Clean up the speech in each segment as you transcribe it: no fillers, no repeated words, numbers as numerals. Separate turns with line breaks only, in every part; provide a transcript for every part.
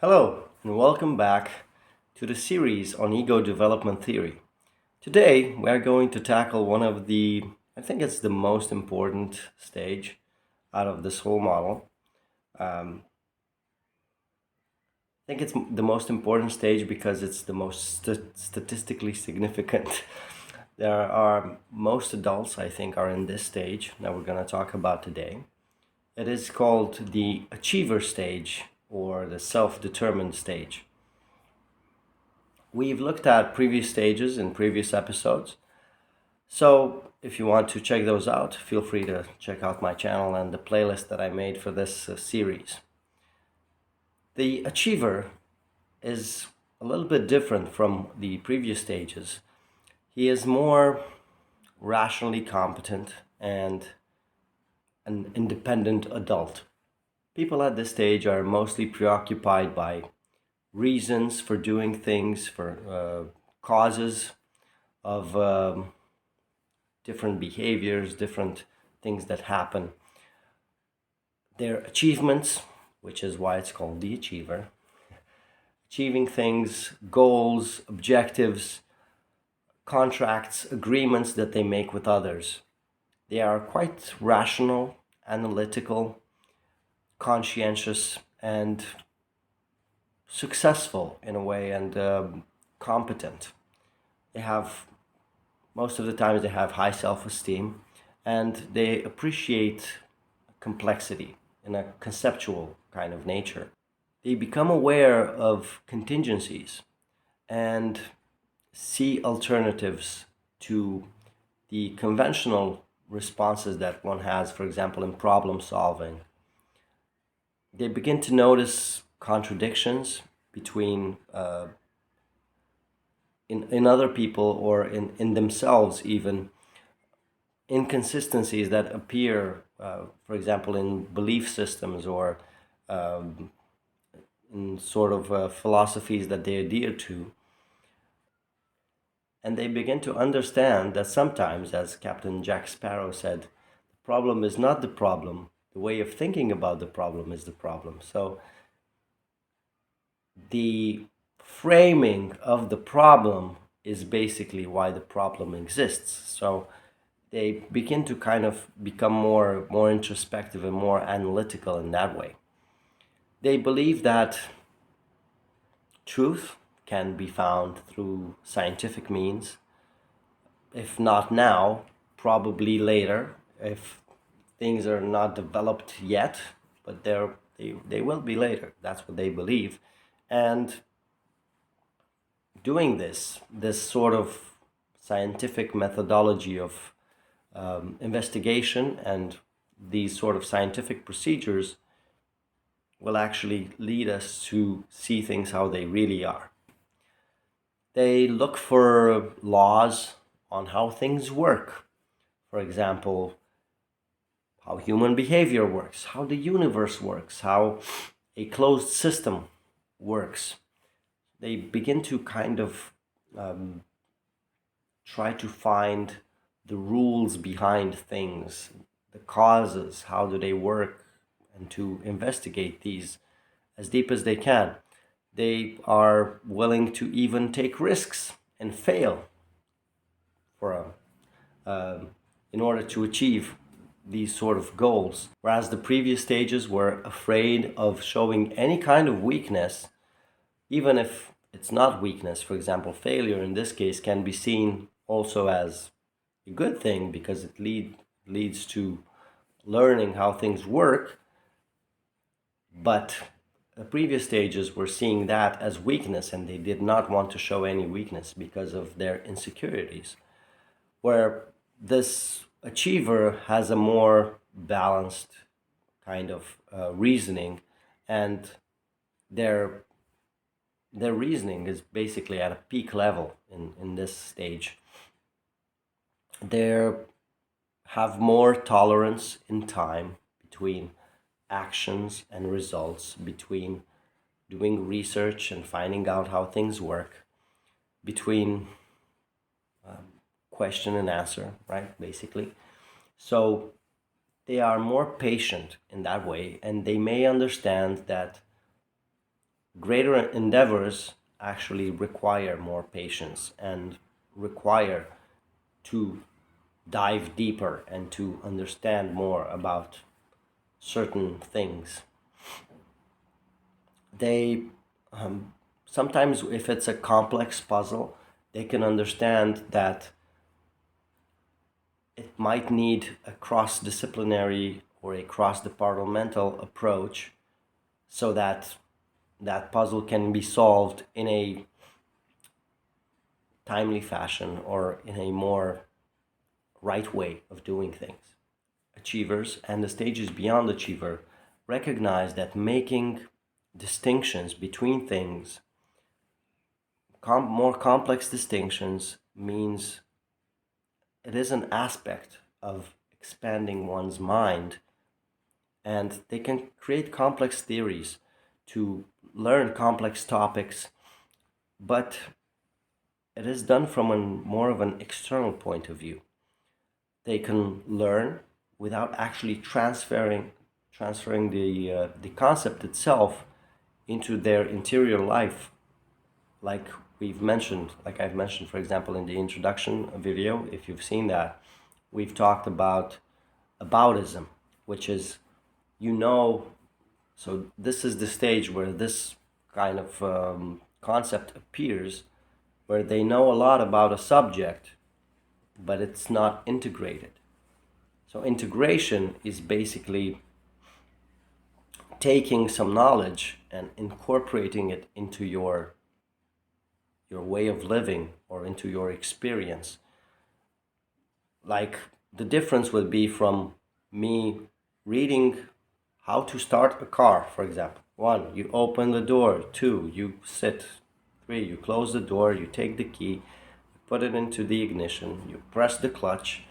Hello, and welcome back to the series on ego development theory. Today, we're going to tackle one of I think it's the most important stage out of this whole model. I think it's the most important stage because it's the most statistically significant. There are most adults, I think, are in this stage that we're going to talk about today. It is called the achiever stage or the self-determined stage. We've looked at previous stages in previous episodes. So if you want to check those out, feel free to check out my channel and the playlist that I made for this series. The achiever is a little bit different from the previous stages. He is more rationally competent and an independent adult. People at this stage are mostly preoccupied by reasons for doing things, for causes of different behaviors, different things that happen. Their achievements, which is why it's called the achiever, achieving things, goals, objectives, contracts, agreements that they make with others. They are quite rational, analytical, conscientious, and successful in a way, and competent. They have, most of the times, they have high self-esteem, and they appreciate complexity in a conceptual kind of nature. They become aware of contingencies and see alternatives to the conventional responses that one has, for example, in problem solving. They begin to notice contradictions between in other people or in themselves, even inconsistencies that appear, for example, in belief systems or um, in sort of philosophies that they adhere to. And they begin to understand that sometimes, as Captain Jack Sparrow said, the problem is not the problem, the way of thinking about the problem is the problem. So the framing of the problem is basically why the problem exists. So they begin to kind of become more introspective and more analytical in that way. They believe that truth can be found through scientific means, if not now, probably later, if things are not developed yet, but they will be later. That's what they believe. And doing this sort of scientific methodology of investigation and these sort of scientific procedures will actually lead us to see things how they really are. They look for laws on how things work. For example, how human behavior works, how the universe works, how a closed system works. They begin to kind of try to find the rules behind things, the causes, how do they work, and to investigate these as deep as they can. They are willing to even take risks and fail for in order to achieve these sort of goals. Whereas the previous stages were afraid of showing any kind of weakness, even if it's not weakness. For example, failure in this case can be seen also as a good thing because it leads to learning how things work. But the previous stages were seeing that as weakness, and they did not want to show any weakness because of their insecurities. Where this achiever has a more balanced kind of reasoning, and their their reasoning is basically at a peak level in this stage. They have more tolerance in time between actions and results, between doing research and finding out how things work, between question and answer, right? Basically. So they are more patient in that way, and they may understand that greater endeavors actually require more patience and require to dive deeper and to understand more about certain things. They sometimes, if it's a complex puzzle, they can understand that it might need a cross-disciplinary or a cross-departmental approach so that that puzzle can be solved in a timely fashion or in a more right way of doing things. Achievers and the stages beyond achiever recognize that making distinctions between things, more complex distinctions, means it is an aspect of expanding one's mind, and they can create complex theories to learn complex topics, but it is done from more of an external point of view. They can learn without actually transferring the concept itself into their interior life, like I've mentioned, for example, in the introduction video. If you've seen that, we've talked about aboutism, which is, you know, so this is the stage where this kind of concept appears, where they know a lot about a subject, but it's not integrated. So integration is basically taking some knowledge and incorporating it into your way of living or into your experience. Like, the difference would be from me reading how to start a car, for example. 1, you open the door. 2, you sit. 3, you close the door, you take the key, you put it into the ignition, you press the clutch,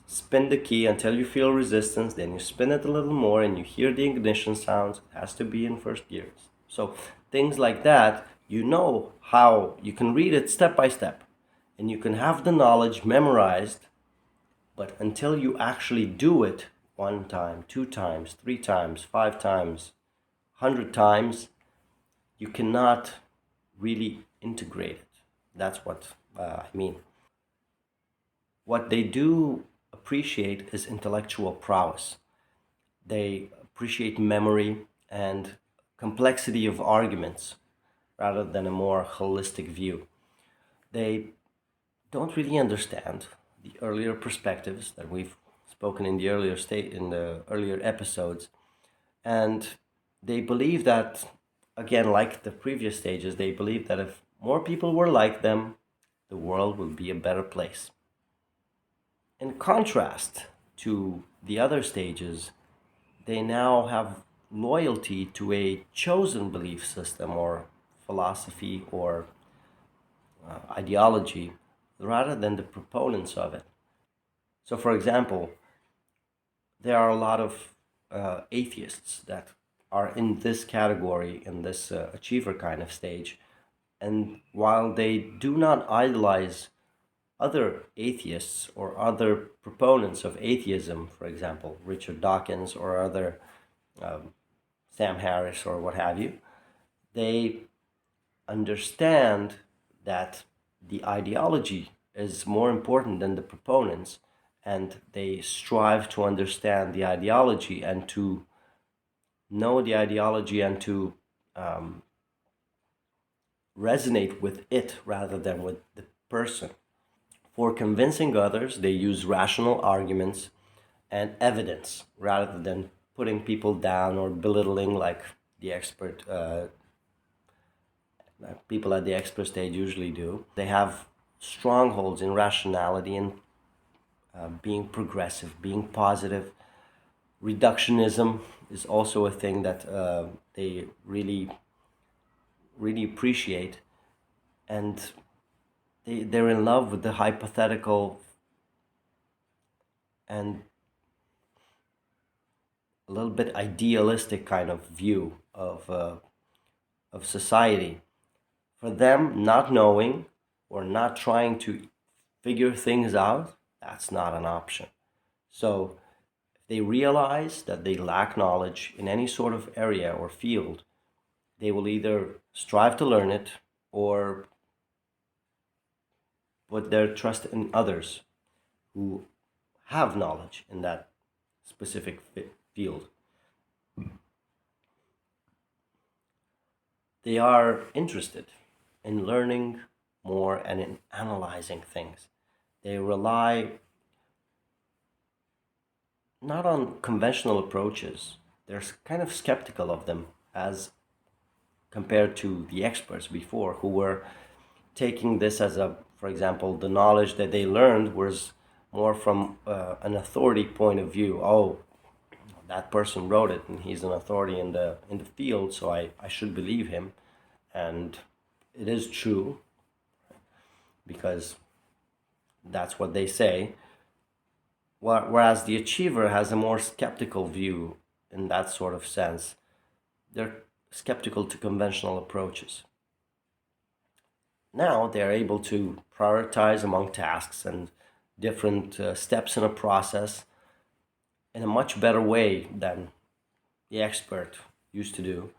spin the key until you feel resistance, then you spin it a little more and you hear the ignition sounds. It has to be in first gears. So things like that, you know how you can read it step by step and you can have the knowledge memorized, but until you actually do it 1 time, 2 times, 3 times, 5 times, 100 times, you cannot really integrate it. That's what I mean. What they do appreciate is intellectual prowess. They appreciate memory and complexity of arguments rather than a more holistic view. They don't really understand the earlier perspectives that we've spoken in the earlier episodes, and they believe that, again, like the previous stages, they believe that if more people were like them, the world would be a better place. In contrast to the other stages, they now have loyalty to a chosen belief system or philosophy or ideology rather than the proponents of it. So, for example, there are a lot of atheists that are in this category, in this achiever kind of stage. And while they do not idolize other atheists or other proponents of atheism, for example, Richard Dawkins or other Sam Harris or what have you, they understand that the ideology is more important than the proponents, and they strive to understand the ideology and to know the ideology and to resonate with it rather than with the person. For convincing others, they use rational arguments and evidence rather than putting people down or belittling like the expert people at the expert stage usually do. They have strongholds in rationality and being progressive, being positive. Reductionism is also a thing that they really, really appreciate, and they're in love with the hypothetical and a little bit idealistic kind of view of society. For them, not knowing or not trying to figure things out, that's not an option. So if they realize that they lack knowledge in any sort of area or field, They will either strive to learn it or put their trust in others who have knowledge in that specific field. They are interested in learning more and in analyzing things. They rely not on conventional approaches. They're kind of skeptical of them as compared to the experts before who were taking this as a, for example, the knowledge that they learned was more from an authority point of view. Oh, that person wrote it and he's an authority in the field, so I should believe him. And it is true because that's what they say. Whereas the achiever has a more skeptical view in that sort of sense. They're skeptical to conventional approaches. Now they're able to prioritize among tasks and different steps in a process in a much better way than the expert used to do.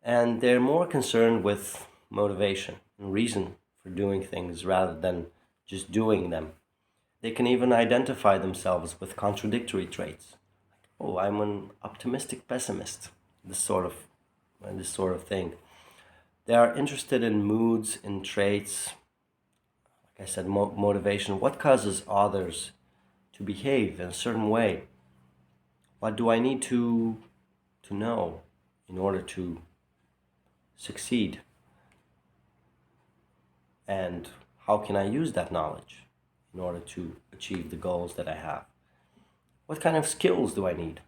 And they're more concerned with motivation and reason for doing things rather than just doing them. They can even identify themselves with contradictory traits. Oh, I'm an optimistic pessimist. This sort of thing. They are interested in moods, in traits, like I said, motivation. What causes others to behave in a certain way? What do I need to know in order to succeed? And how can I use that knowledge in order to achieve the goals that I have? What kind of skills do I need?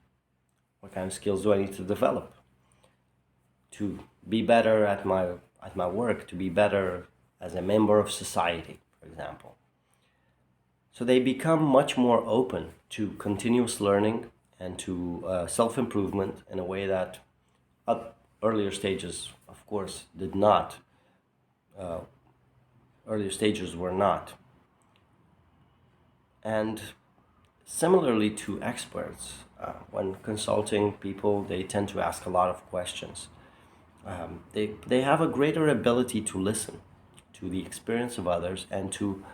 What kind of skills do I need to develop to be better at my work, to be better as a member of society, for example? So they become much more open to continuous learning and to self-improvement in a way that at earlier stages, of course, did not. Earlier stages were not. And similarly to experts, when consulting people, they tend to ask a lot of questions. They have a greater ability to listen to the experience of others and to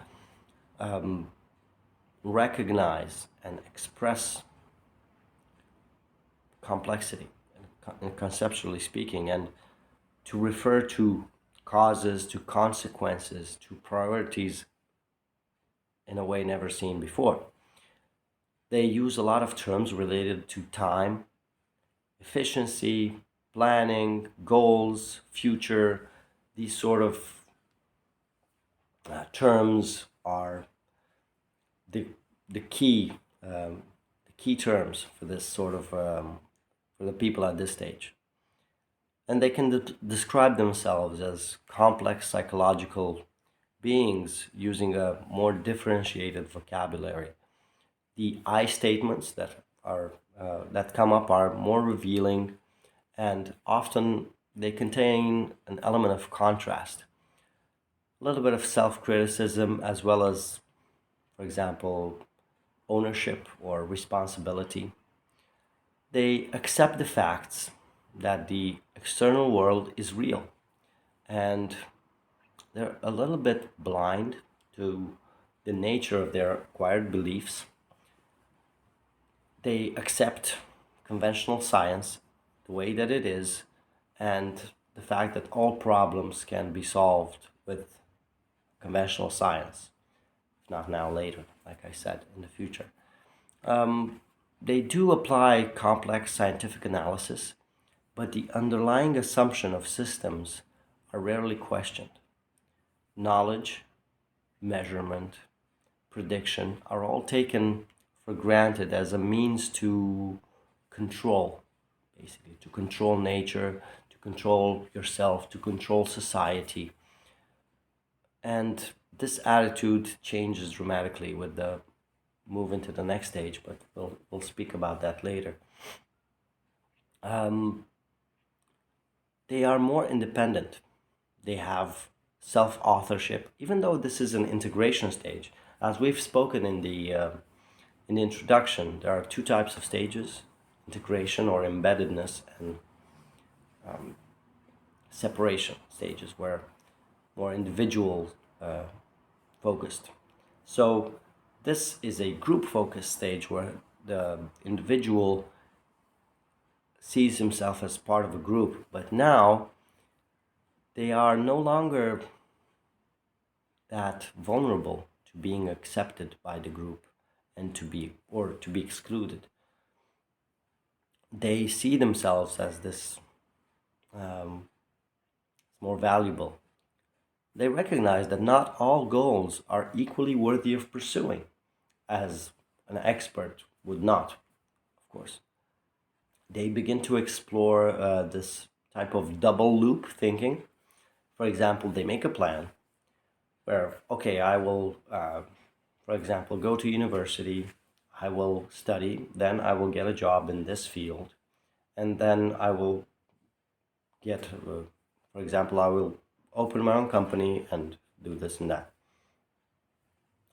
recognize and express complexity, conceptually speaking, and to refer to causes, to consequences, to priorities in a way never seen before. They use a lot of terms related to time, efficiency, planning, goals, future. These sort of terms are the the key the key terms for this sort of for the people at this stage. And they can describe themselves as complex psychological beings using a more differentiated vocabulary. The I statements that come up are more revealing, and often they contain an element of contrast, a little bit of self-criticism, as well as, for example, ownership or responsibility. They accept the facts that the external world is real, and they're a little bit blind to the nature of their acquired beliefs. They accept conventional science the way that it is and the fact that all problems can be solved with conventional science, if not now, later, like I said, in the future. Um, they do apply complex scientific analysis, but the underlying assumption of systems are rarely questioned. Knowledge, measurement, prediction are all taken for granted as a means to control, basically, to control nature, to control yourself, to control society. And this attitude changes dramatically with the move into the next stage, but we'll speak about that later. Um, they are more independent. They have self-authorship, even though this is an integration stage. As we've spoken in the introduction, there are two types of stages: integration or embeddedness, and separation stages where more individual focused. So this is a group focused stage where the individual sees himself as part of a group, but now they are no longer that vulnerable to being accepted by the group and to be excluded. They see themselves as this more valuable. They recognize that not all goals are equally worthy of pursuing, as an expert would not, of course. They begin to explore this type of double loop thinking. For example, they make a plan where, okay, I will, for example, go to university, I will study, then I will get a job in this field, and then I will get, for example, I will open my own company and do this and that.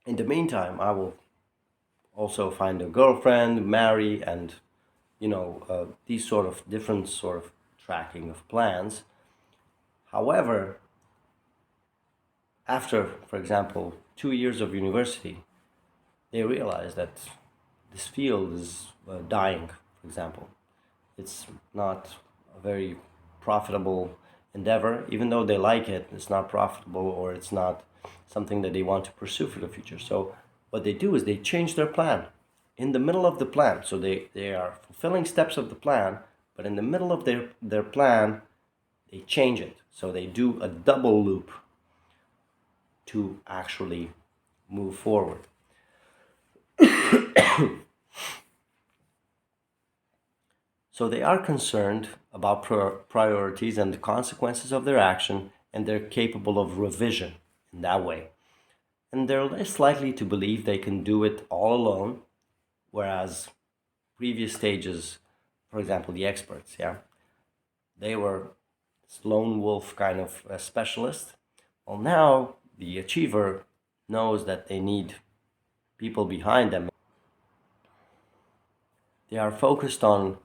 In the meantime, I will also find a girlfriend, marry, and these sort of different sort of tracking of plans. However, after, for example, 2 years of university, they realize that this field is dying, for example. It's not a very profitable endeavor. Even though they like it, it's not profitable, or it's not something that they want to pursue for the future. So what they do is they change their plan in the middle of the plan. So they are fulfilling steps of the plan, but in the middle of their plan, they change it. So they do a double loop to actually move forward. So they are concerned about priorities and the consequences of their action, and they're capable of revision in that way. And they're less likely to believe they can do it all alone, whereas previous stages, for example, the experts, yeah, they were lone wolf kind of a specialist. Well, now the achiever knows that they need people behind them. They are focused on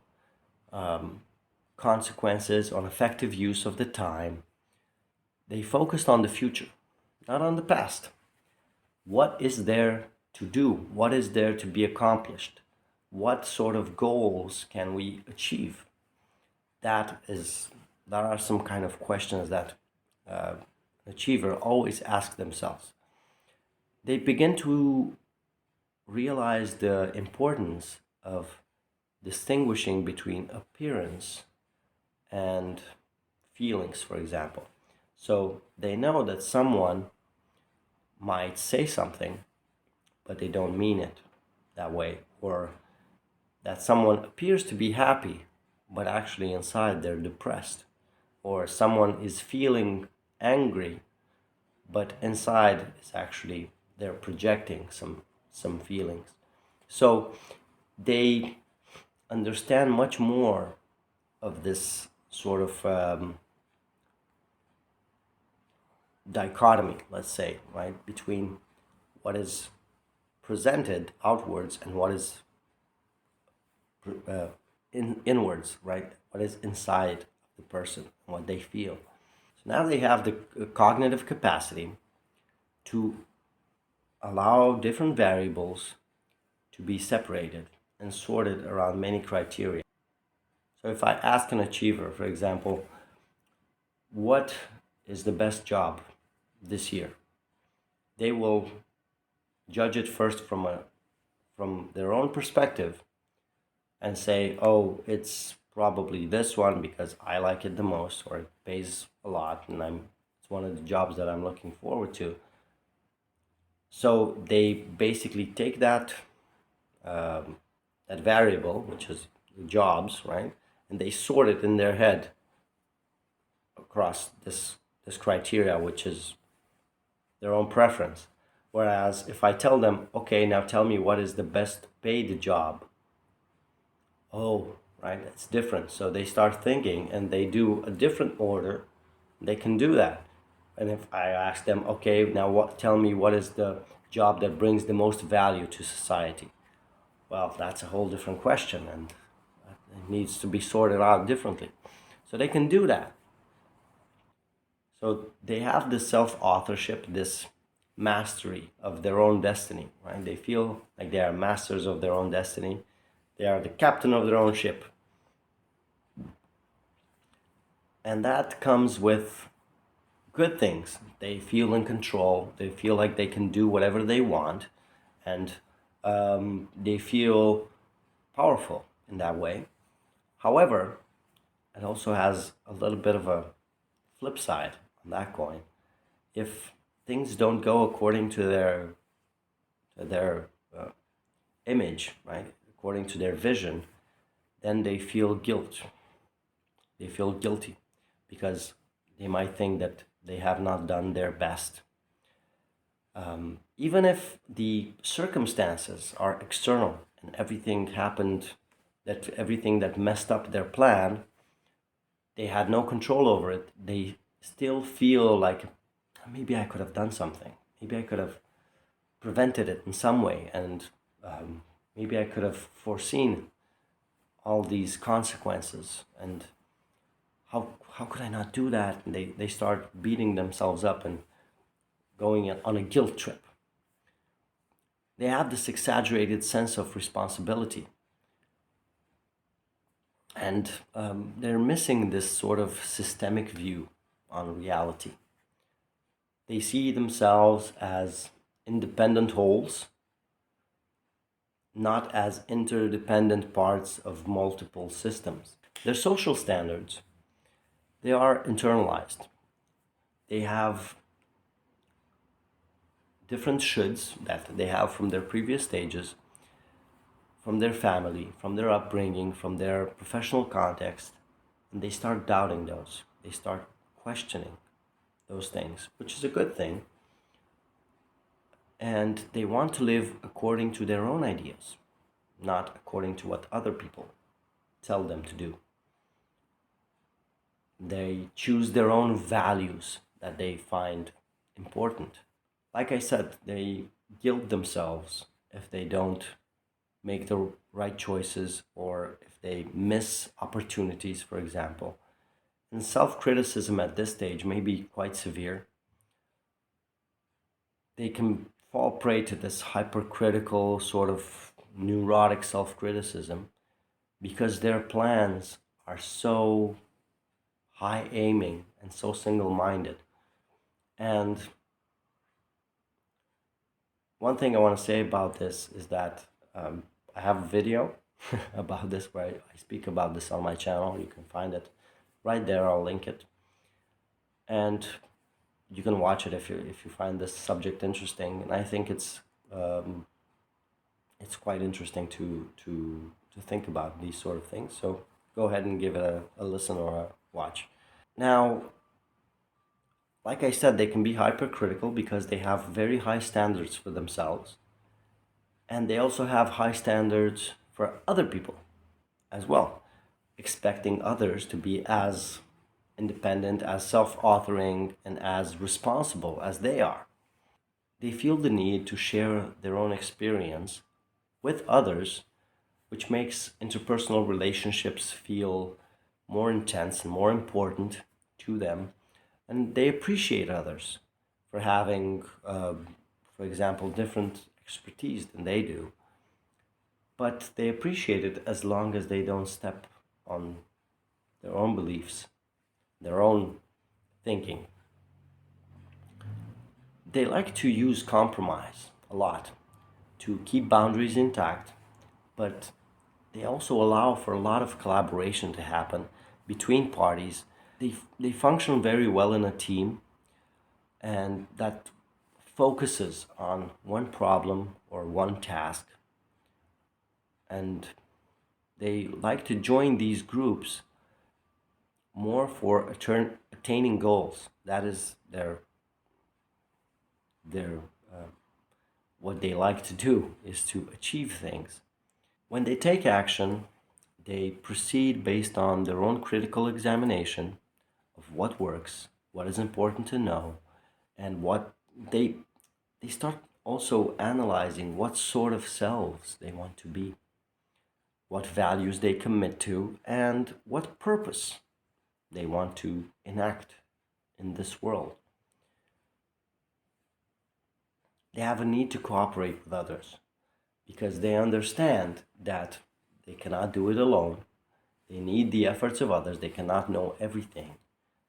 consequences, on effective use of the time. They focused on the future, not on the past. What is there to do? What is there to be accomplished? What sort of goals can we achieve? There are some kind of questions that achiever always ask themselves. They begin to realize the importance of distinguishing between appearance and feelings, for example. So they know that someone might say something, but they don't mean it that way, or that someone appears to be happy, but actually inside they're depressed, or someone is feeling angry, but inside is actually they're projecting some feelings. So they understand much more of this sort of dichotomy, let's say, right, between what is presented outwards and what is inwards, right? What is inside the person, what they feel. So now they have the cognitive capacity to allow different variables to be separated and sorted around many criteria. So if I ask an achiever, for example, what is the best job this year? They will judge it first from their own perspective and say, oh, it's probably this one because I like it the most, or it pays a lot, and it's one of the jobs that I'm looking forward to. So they basically take that variable, which is the jobs, right, and they sort it in their head across this criteria, which is their own preference. Whereas if I tell them, okay, now tell me what is the best paid job, oh, right, it's different. So they start thinking and they do a different order. They can do that. And if I ask them, okay, now tell me what is the job that brings the most value to society? Well, that's a whole different question, and it needs to be sorted out differently. So they can do that. So they have this self-authorship, this mastery of their own destiny, right? They feel like they are masters of their own destiny. They are the captain of their own ship. And that comes with good things. They feel in control. They feel like they can do whatever they want. And they feel powerful in that way. However, it also has a little bit of a flip side on that coin. If things don't go according to their image, right, according to their vision, then they feel guilt. They feel guilty because they might think that they have not done their best. Even if the circumstances are external and everything happened, that everything that messed up their plan, they had no control over it, they still feel like maybe I could have done something. Maybe I could have prevented it in some way, and maybe I could have foreseen all these consequences. And how could I not do that? And they start beating themselves up and going on a guilt trip. They have this exaggerated sense of responsibility, and they're missing this sort of systemic view on reality. They see themselves as independent wholes, not as interdependent parts of multiple systems. Their social standards, they are internalized. They have different shoulds that they have from their previous stages, from their family, from their upbringing, from their professional context, and they start doubting those. They start questioning those things, which is a good thing. And they want to live according to their own ideas, not according to what other people tell them to do. They choose their own values that they find important. Like I said, they guilt themselves if they don't make the right choices or if they miss opportunities, for example. And self criticism at this stage may be quite severe. They can fall prey to this hypercritical, sort of neurotic self criticism because their plans are so high aiming and so single minded. And one thing I want to say about this is that I have a video about this where I speak about this on my channel. You can find it right there. I'll link it, and you can watch it if you find this subject interesting. And I think it's quite interesting to think about these sort of things. So go ahead and give it a listen or a watch. Now, like I said, they can be hypercritical because they have very high standards for themselves, and they also have high standards for other people as well, expecting others to be as independent, as self-authoring, and as responsible as they are. They feel the need to share their own experience with others, which makes interpersonal relationships feel more intense and more important to them. And they appreciate others for having, for example, different expertise than they do. But they appreciate it as long as they don't step on their own beliefs, their own thinking. They like to use compromise a lot to keep boundaries intact, but they also allow for a lot of collaboration to happen between parties. They function very well in a team, and that focuses on one problem or one task. And they like to join these groups more for attaining goals. That is their what they like to do is to achieve things. When they take action, they proceed based on their own critical examination of what works, what is important to know, and what they they start also analyzing what sort of selves they want to be, what values they commit to, and what purpose they want to enact in this world. They have a need to cooperate with others because they understand that they cannot do it alone. They need the efforts of others. They cannot know everything.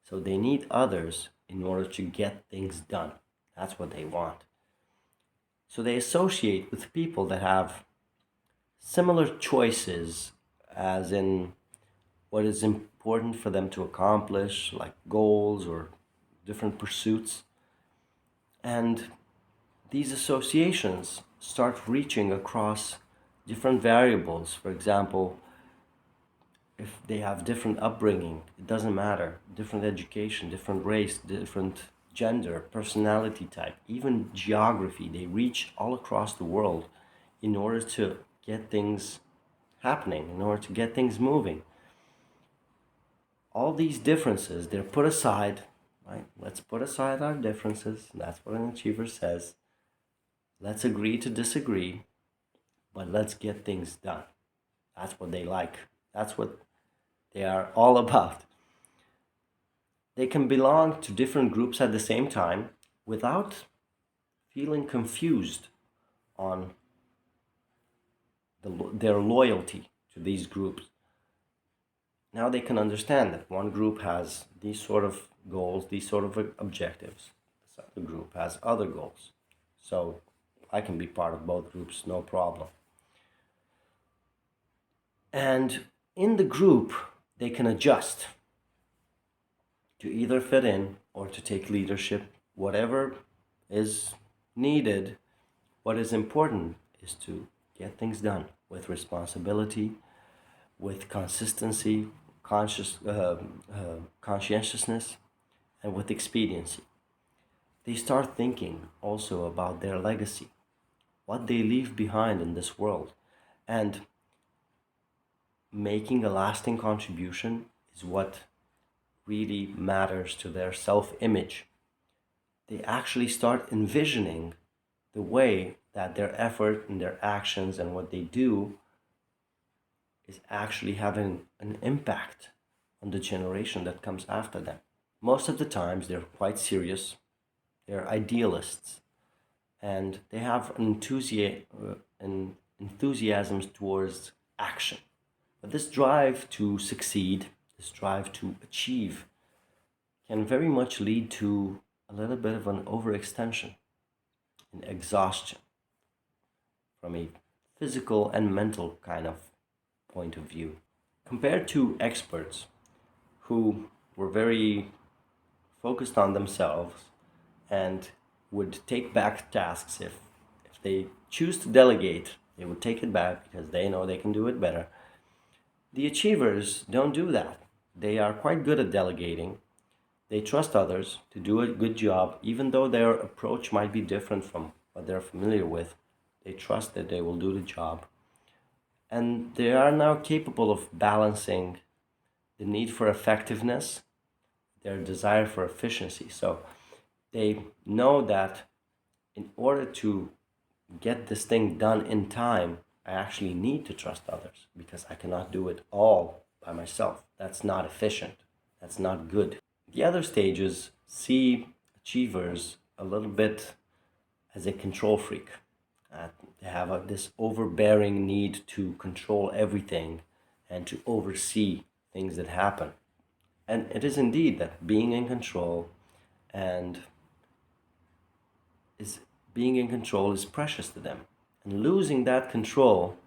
So they need others in order to get things done. That's what they want. So they associate with people that have similar choices, as in what is important for them to accomplish, like goals or different pursuits. And these associations start reaching across different variables. For example, if they have different upbringing, it doesn't matter. Different education, different race, different gender, personality type, even geography. They reach all across the world in order to get things happening, in order to get things moving. All these differences, they're put aside, right? Let's put aside our differences. That's what an achiever says. Let's agree to disagree, but let's get things done. That's what they like. That's what they are all about. They can belong to different groups at the same time without feeling confused on their loyalty to these groups. Now they can understand that one group has these sort of goals, these sort of objectives. This other group has other goals. So I can be part of both groups, no problem. And in the group, they can adjust to either fit in or to take leadership, whatever is needed. What is important is to get things done with responsibility, with consistency, conscientiousness, and with expediency. They start thinking also about their legacy, what they leave behind in this world, and making a lasting contribution is what really matters to their self-image. They actually start envisioning the way that their effort and their actions and what they do is actually having an impact on the generation that comes after them. Most of the times they're quite serious, they're idealists, and they have an enthusiasm towards action. But this drive to succeed, this drive to achieve, can very much lead to a little bit of an overextension and exhaustion from a physical and mental kind of point of view. Compared to experts who were very focused on themselves and would take back tasks if they choose to delegate, they would take it back because they know they can do it better. The achievers don't do that. They are quite good at delegating. They trust others to do a good job, even though their approach might be different from what they're familiar with. They trust that they will do the job. And they are now capable of balancing the need for effectiveness, their desire for efficiency. So they know that in order to get this thing done in time, I actually need to trust others because I cannot do it all by myself. That's not efficient. That's not good. The other stages see achievers a little bit as a control freak. They have this overbearing need to control everything and to oversee things that happen. And it is indeed that being in control and is being in control is precious to them. And losing that control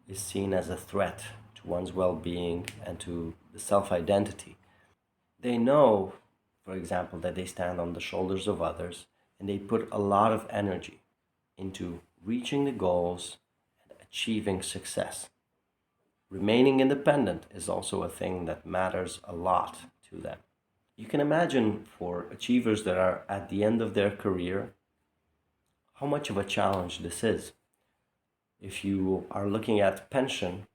is seen as a threat to one's well-being and to the self-identity. They know, for example, that they stand on the shoulders of others and they put a lot of energy into reaching the goals and achieving success. Remaining independent is also a thing that matters a lot to them. You can imagine for achievers that are at the end of their career how much of a challenge this is. If you are looking at pension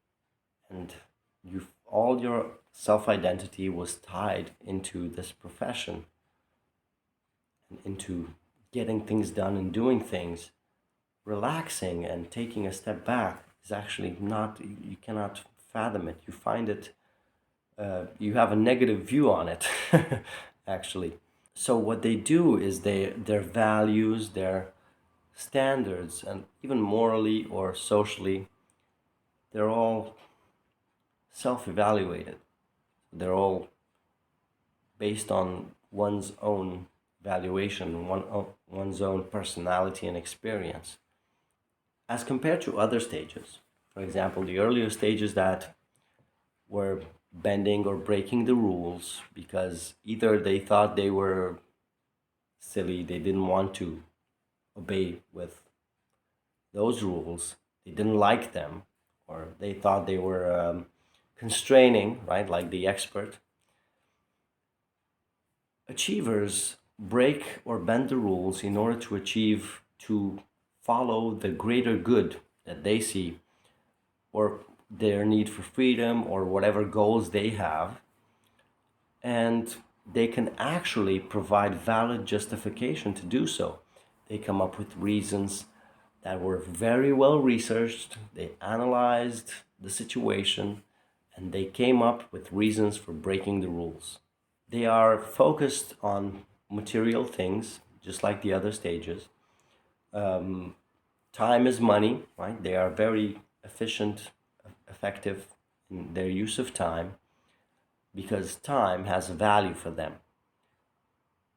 and all your self-identity was tied into this profession and into getting things done and doing things, relaxing and taking a step back is actually not, you cannot fathom it. You find it, you have a negative view on it. actually. So what they do is their values, their standards, and even morally or socially, they're all self-evaluated. They're all based on one's own valuation, one's own personality and experience, as compared to other stages. For example, the earlier stages that were bending or breaking the rules because either they thought they were silly, they didn't want to obey with those rules, they didn't like them, or they thought they were constraining, right? Like the expert. Achievers break or bend the rules in order to achieve, to follow the greater good that they see, or their need for freedom, or whatever goals they have. And they can actually provide valid justification to do so. They come up with reasons that were very well researched, they analyzed the situation, and they came up with reasons for breaking the rules. They are focused on material things, just like the other stages. Um, Time is money, right? They are very efficient, effective in their use of time because time has a value for them.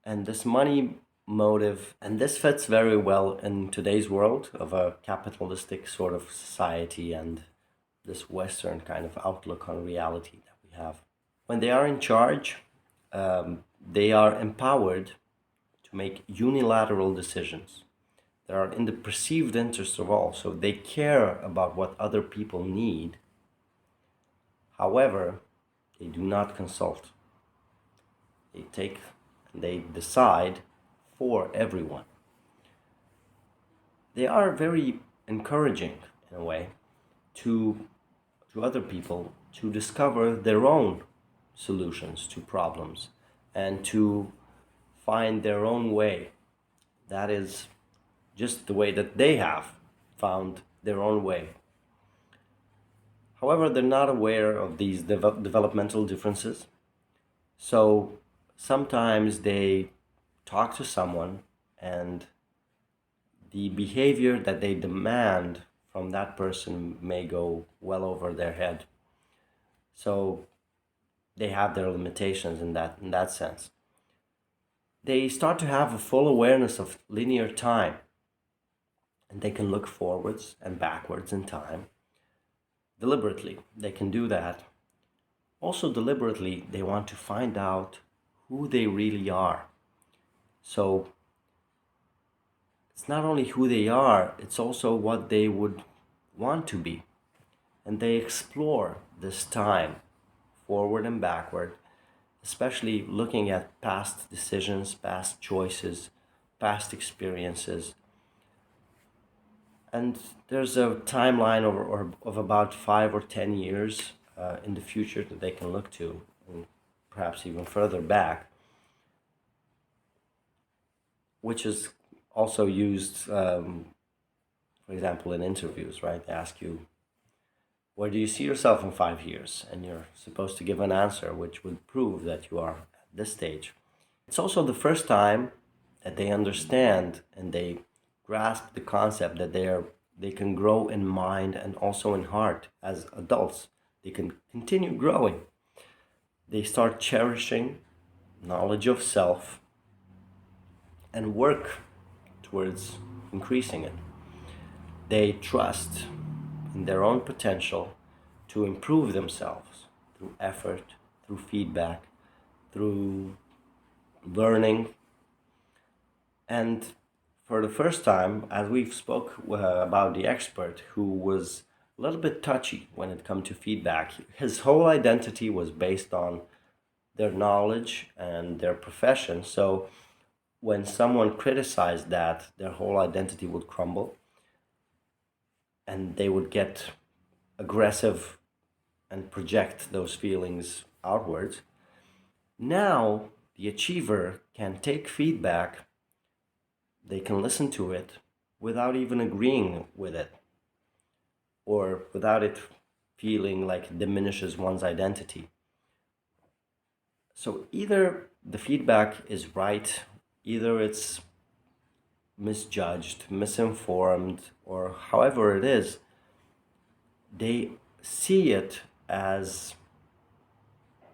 And this money motive, and this fits very well in today's world of a capitalistic sort of society and this Western kind of outlook on reality that we have. When they are in charge, they are empowered to make unilateral decisions that are in the perceived interest of all. So they care about what other people need. However, they do not consult. They take and they decide for everyone. They are very encouraging in a way to other people to discover their own solutions to problems and to find their own way. That is just the way that they have found their own way. However, they're not aware of these developmental differences. So sometimes they talk to someone and the behavior that they demand from that person may go well over their head. So they have their limitations in that sense. They start to have a full awareness of linear time, and they can look forwards and backwards in time deliberately. They can do that. Also, deliberately, they want to find out who they really are. So it's not only who they are, it's also what they would want to be. And they explore this time forward and backward, especially looking at past decisions, past choices, past experiences. And there's a timeline of about 5 or 10 years in the future that they can look to, and perhaps even further back, which is also used, for example, in interviews, right? They ask you, where do you see yourself in 5 years? And you're supposed to give an answer which would prove that you are at this stage. It's also the first time that they understand and they grasp the concept that they can grow in mind and also in heart as adults. They can continue growing. They start cherishing knowledge of self and work towards increasing it. They trust in their own potential to improve themselves through effort, through feedback, through learning. And for the first time, as we've spoke about the expert who was a little bit touchy when it come to feedback, his whole identity was based on their knowledge and their profession. So when someone criticized that, their whole identity would crumble and they would get aggressive and project those feelings outwards. Now, the achiever can take feedback, they can listen to it without even agreeing with it or without it feeling like it diminishes one's identity. So either the feedback is right, either it's misjudged, misinformed, or however it is, they see it as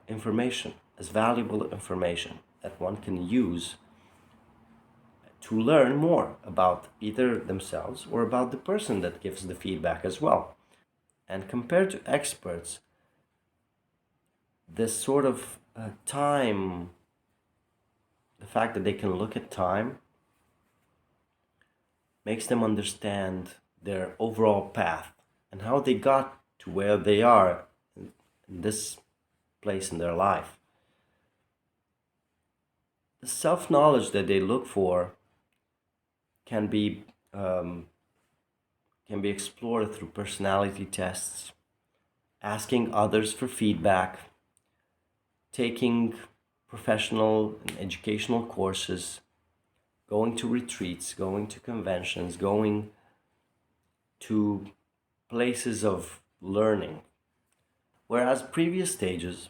information, as valuable information that one can use to learn more about either themselves or about the person that gives the feedback as well. And compared to experts, this sort of time, the fact that they can look at time, makes them understand their overall path and how they got to where they are in this place in their life. The self knowledge that they look for can be um, can be explored through personality tests, asking others for feedback, taking professional and educational courses, going to retreats, going to conventions, going to places of learning. Whereas previous stages,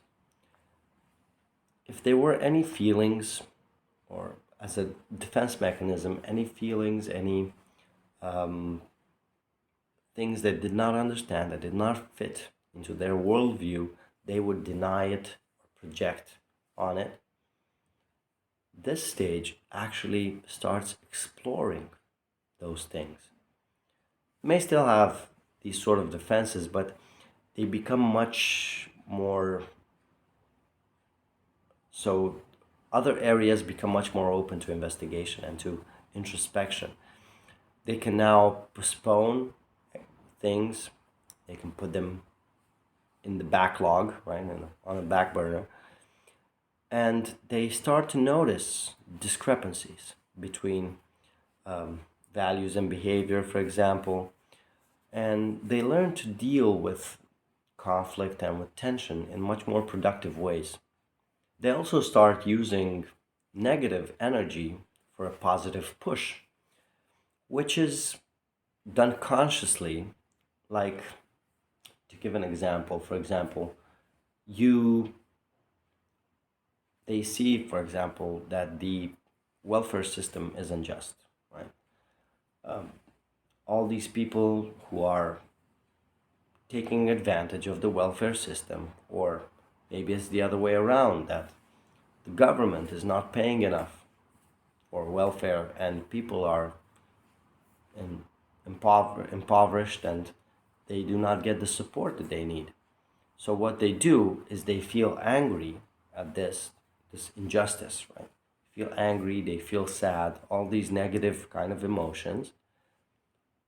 if there were any feelings, or as a defense mechanism, any feelings, any um, things that did not understand, that did not fit into their worldview, they would deny it or project on it. This stage actually starts exploring those things. It may still have these sort of defenses, but they become much more so. Other areas become much more open to investigation and to introspection. They can now postpone things, they can put them in the backlog, right, on a back burner, and they start to notice discrepancies between um, values and behavior, for example, and they learn to deal with conflict and with tension in much more productive ways. They also start using negative energy for a positive push, which is done consciously. Like, to give an example, for example, you they see, for example, that the welfare system is unjust, right? All these people who are taking advantage of the welfare system, or maybe it's the other way around, that the government is not paying enough for welfare and people are in, impoverished and they do not get the support that they need. So what they do is they feel angry at this injustice, right? Feel angry, they feel sad, all these negative kind of emotions.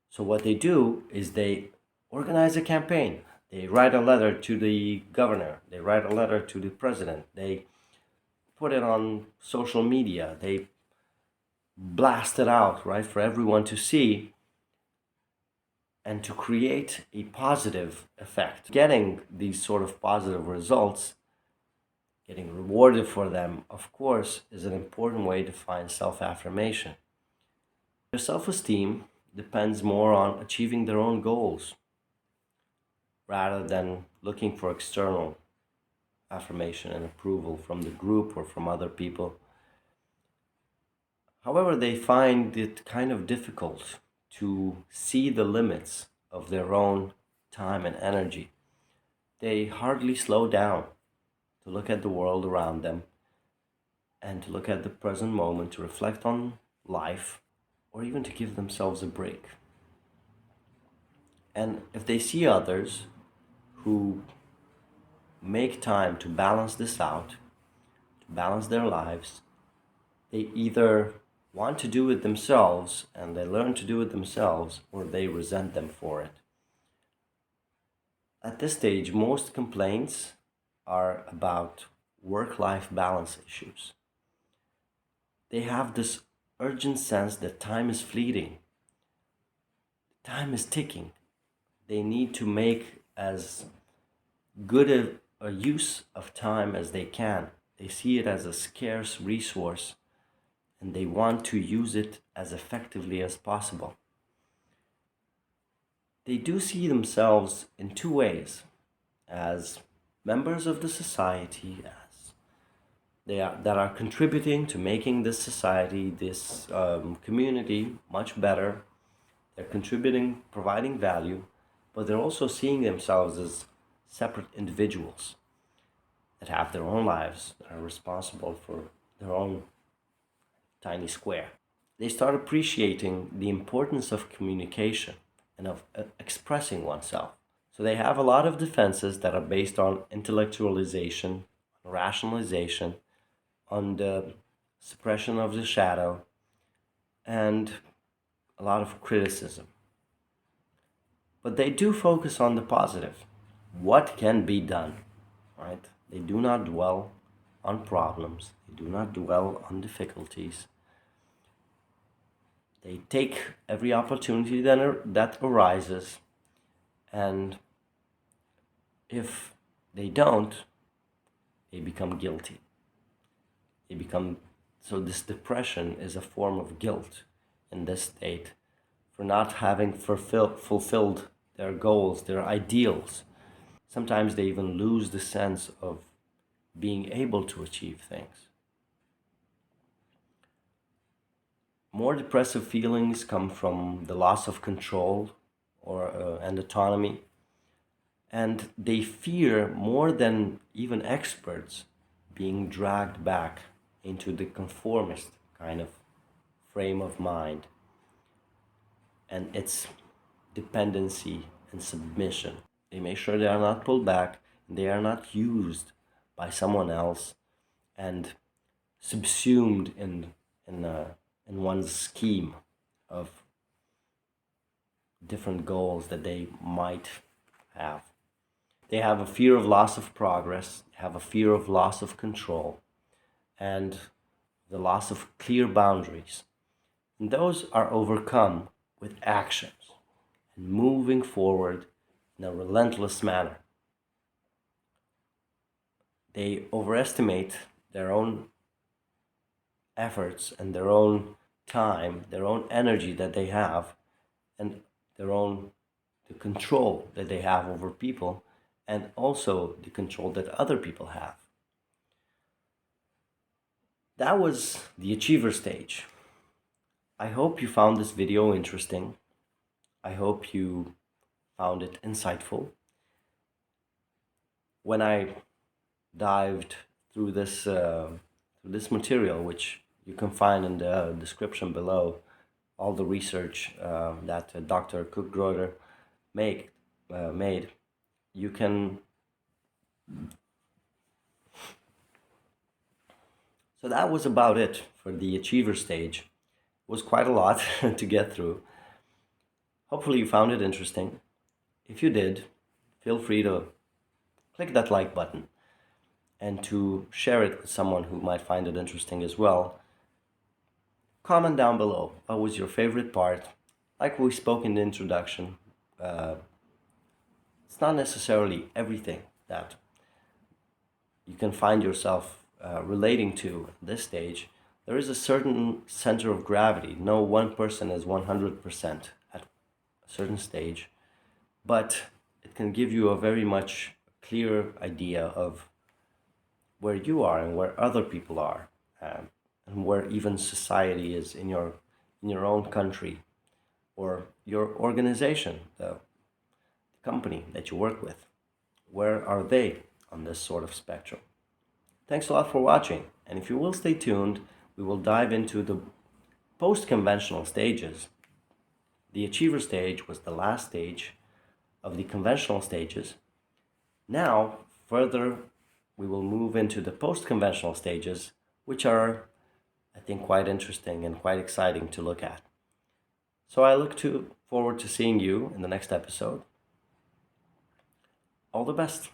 So what they do is they organize a campaign. They write a letter to the governor, they write a letter to the president, they put it on social media, they blast it out, right, for everyone to see and to create a positive effect. Getting these sort of positive results, getting rewarded for them, of course, is an important way to find self affirmation. Their self esteem depends more on achieving their own goals rather than looking for external affirmation and approval from the group or from other people. However, they find it kind of difficult to see the limits of their own time and energy. They hardly slow down to look at the world around them and to look at the present moment, to reflect on life, or even to give themselves a break. And if they see others who make time to balance this out, to balance their lives, they either want to do it themselves and they learn to do it themselves, or they resent them for it. At this stage, most complaints are about work life balance issues. They have this urgent sense that time is fleeting, time is ticking. They need to make as good a use of time as they can. They see it as a scarce resource and they want to use it as effectively as possible. They do see themselves in two ways: as members of the society, as that are contributing to making this society, this community much better. They're contributing, providing value, but they're also seeing themselves as separate individuals that have their own lives, that are responsible for their own tiny square. They start appreciating the importance of communication and of expressing oneself. So they have a lot of defenses that are based on intellectualization, rationalization, on the suppression of the shadow, and a lot of criticism. But they do focus on the positive. What can be done, right? They do not dwell on problems. They do not dwell on difficulties. They take every opportunity that arises, and if they don't, they become guilty. They become so this depression is a form of guilt in this state for not having fulfilled their goals, their ideals. Sometimes they even lose the sense of being able to achieve things. More depressive feelings come from the loss of control and autonomy, and they fear more than even experts being dragged back into the conformist kind of frame of mind and its dependency and submission. They make sure they are not pulled back, they are not used by someone else and subsumed in one's scheme of different goals that they might have. They have a fear of loss of progress, have a fear of loss of control, and the loss of clear boundaries. And those are overcome with actions and moving forward in a relentless manner. They overestimate their own efforts and their own time, their own energy that they have, and the control that they have over people, and also the control that other people have. That was the achiever stage. I hope you found this video interesting. I hope you found it insightful. When I dived through this material, which you can find in the description below, all the research that Dr. Cook-Groder made, you can. So that was about it for the achiever stage. It was quite a lot to get through. Hopefully you found it interesting. If you did, feel free to click that like button and to share it with someone who might find it interesting as well. Comment down below, what was your favorite part? Like we spoke in the introduction, it's not necessarily everything that you can find yourself relating to at this stage. There is a certain center of gravity. No one person is 100% at a certain stage, but it can give you a very much clear idea of where you are and where other people are, and where even society is in your own country or your organization, the company that you work with. Where are they on this sort of spectrum? Thanks a lot for watching, and if you will stay tuned, we will dive into the post-conventional stages. The achiever stage was the last stage of the conventional stages. Now, further, we will move into the post-conventional stages, which are, I think, quite interesting and quite exciting to look at. So I look forward to seeing you in the next episode. All the best.